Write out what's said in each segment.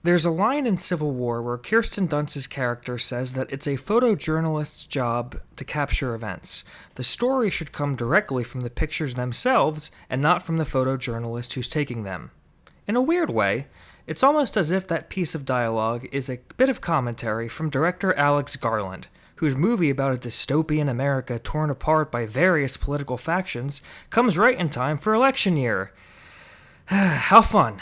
There's a line in Civil War where Kirsten Dunst's character says that it's a photojournalist's job to capture events. The story should come directly from the pictures themselves and not from the photojournalist who's taking them. In a weird way, it's almost as if that piece of dialogue is a bit of commentary from director Alex Garland, whose movie about a dystopian America torn apart by various political factions comes right in time for election year. How fun!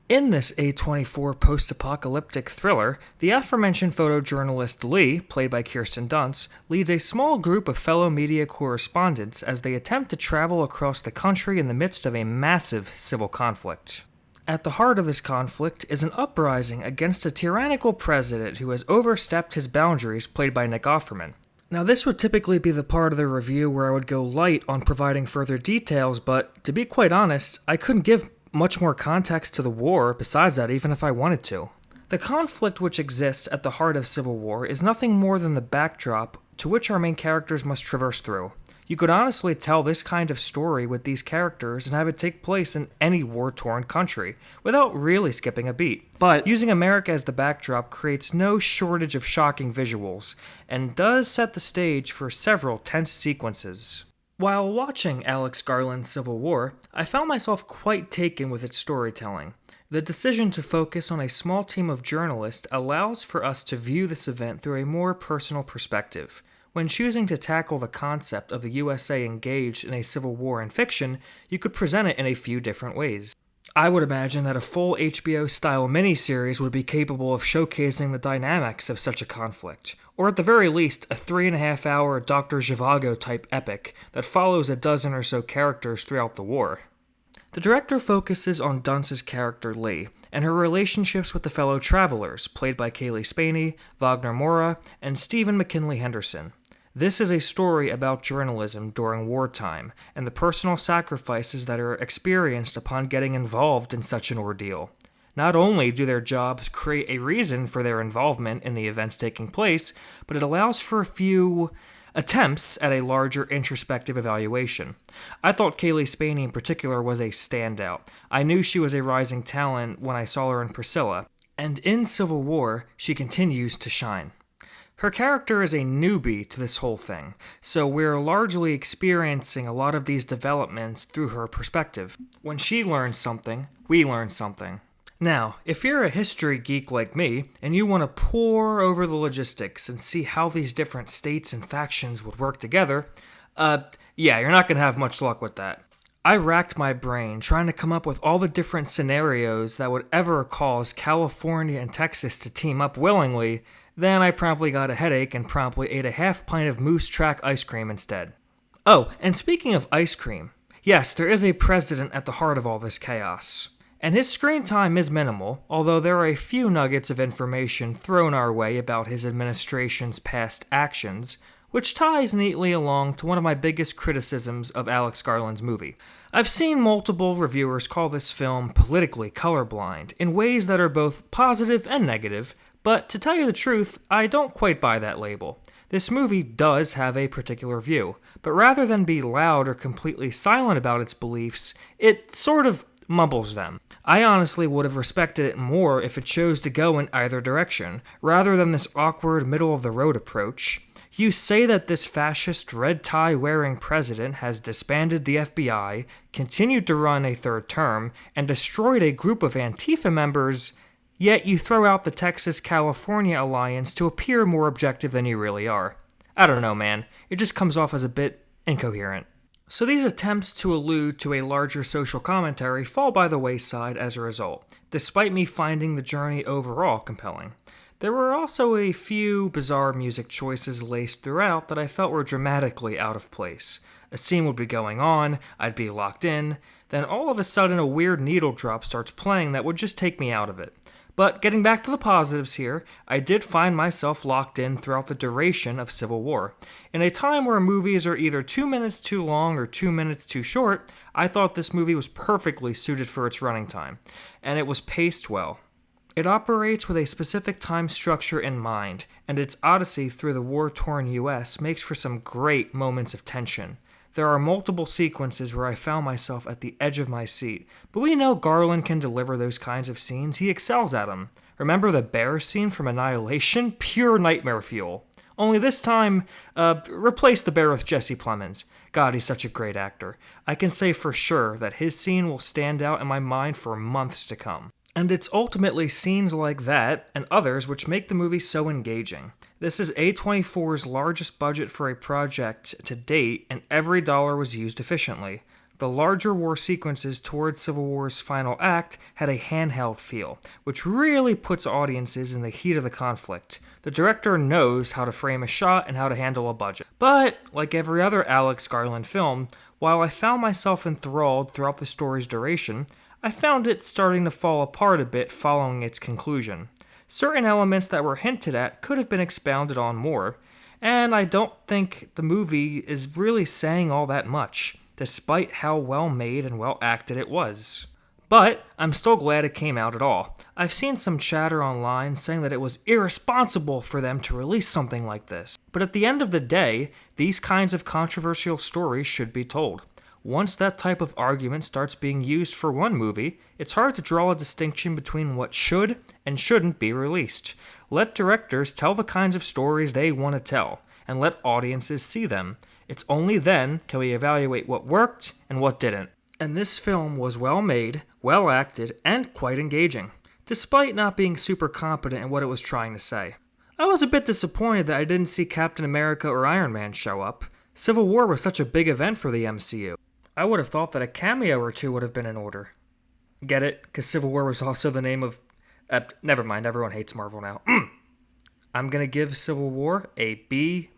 In this A24 post-apocalyptic thriller, the aforementioned photojournalist Lee, played by Kirsten Dunst, leads a small group of fellow media correspondents as they attempt to travel across the country in the midst of a massive civil conflict. At the heart of this conflict is an uprising against a tyrannical president who has overstepped his boundaries, played by Nick Offerman. Now, this would typically be the part of the review where I would go light on providing further details, but to be quite honest, I couldn't give much more context to the war besides that, even if I wanted to. The conflict which exists at the heart of Civil War is nothing more than the backdrop to which our main characters must traverse through. You could honestly tell this kind of story with these characters and have it take place in any war-torn country, without really skipping a beat. But using America as the backdrop creates no shortage of shocking visuals, and does set the stage for several tense sequences. While watching Alex Garland's Civil War, I found myself quite taken with its storytelling. The decision to focus on a small team of journalists allows for us to view this event through a more personal perspective. When choosing to tackle the concept of the USA engaged in a civil war in fiction, you could present it in a few different ways. I would imagine that a full HBO-style miniseries would be capable of showcasing the dynamics of such a conflict, or at the very least, a 3.5-hour Dr. Zhivago-type epic that follows a dozen or so characters throughout the war. The director focuses on Dunst's character Lee, and her relationships with the fellow travelers, played by Kaylee Spaney, Wagner Moura, and Stephen McKinley Henderson. This is a story about journalism during wartime, and the personal sacrifices that are experienced upon getting involved in such an ordeal. Not only do their jobs create a reason for their involvement in the events taking place, but it allows for a few attempts at a larger introspective evaluation. I thought Kaylee Spaney in particular was a standout. I knew she was a rising talent when I saw her in Priscilla, and in Civil War, she continues to shine. Her character is a newbie to this whole thing, so we're largely experiencing a lot of these developments through her perspective. When she learns something, we learn something. Now, if you're a history geek like me, and you want to pore over the logistics and see how these different states and factions would work together, you're not going to have much luck with that. I racked my brain trying to come up with all the different scenarios that would ever cause California and Texas to team up willingly. Then I promptly got a headache and promptly ate a half pint of Moose Track ice cream instead. Oh, and speaking of ice cream, yes, there is a president at the heart of all this chaos. And his screen time is minimal, although there are a few nuggets of information thrown our way about his administration's past actions, which ties neatly along to one of my biggest criticisms of Alex Garland's movie. I've seen multiple reviewers call this film politically colorblind, in ways that are both positive and negative, but to tell you the truth, I don't quite buy that label. This movie does have a particular view, but rather than be loud or completely silent about its beliefs, it sort of mumbles them. I honestly would have respected it more if it chose to go in either direction, rather than this awkward middle-of-the-road approach. You say that this fascist red tie-wearing president has disbanded the FBI, continued to run a third term, and destroyed a group of Antifa members, yet you throw out the Texas-California alliance to appear more objective than you really are. I don't know, man. It just comes off as a bit incoherent. So these attempts to allude to a larger social commentary fall by the wayside as a result, despite me finding the journey overall compelling. There were also a few bizarre music choices laced throughout that I felt were dramatically out of place. A scene would be going on, I'd be locked in, then all of a sudden a weird needle drop starts playing that would just take me out of it. But getting back to the positives here, I did find myself locked in throughout the duration of Civil War. In a time where movies are either 2 minutes too long or 2 minutes too short, I thought this movie was perfectly suited for its running time, and it was paced well. It operates with a specific time structure in mind, and its odyssey through the war-torn US makes for some great moments of tension. There are multiple sequences where I found myself at the edge of my seat, but we know Garland can deliver those kinds of scenes. He excels at them. Remember the bear scene from Annihilation? Pure nightmare fuel. Only this time, replace the bear with Jesse Plemons. God, he's such a great actor. I can say for sure that his scene will stand out in my mind for months to come. And it's ultimately scenes like that and others which make the movie so engaging. This is A24's largest budget for a project to date, and every dollar was used efficiently. The larger war sequences towards Civil War's final act had a handheld feel, which really puts audiences in the heat of the conflict. The director knows how to frame a shot and how to handle a budget. But, like every other Alex Garland film, while I found myself enthralled throughout the story's duration, I found it starting to fall apart a bit following its conclusion. Certain elements that were hinted at could have been expounded on more, and I don't think the movie is really saying all that much, despite how well made and well acted it was. But I'm still glad it came out at all. I've seen some chatter online saying that it was irresponsible for them to release something like this. But at the end of the day, these kinds of controversial stories should be told. Once that type of argument starts being used for one movie, it's hard to draw a distinction between what should and shouldn't be released. Let directors tell the kinds of stories they want to tell, and let audiences see them. It's only then can we evaluate what worked and what didn't. And this film was well made, well acted, and quite engaging, despite not being super competent in what it was trying to say. I was a bit disappointed that I didn't see Captain America or Iron Man show up. Civil War was such a big event for the MCU. I would have thought that a cameo or two would have been in order. Get it? Because Civil War was also the name of... never mind, everyone hates Marvel now. I'm gonna give Civil War a B-.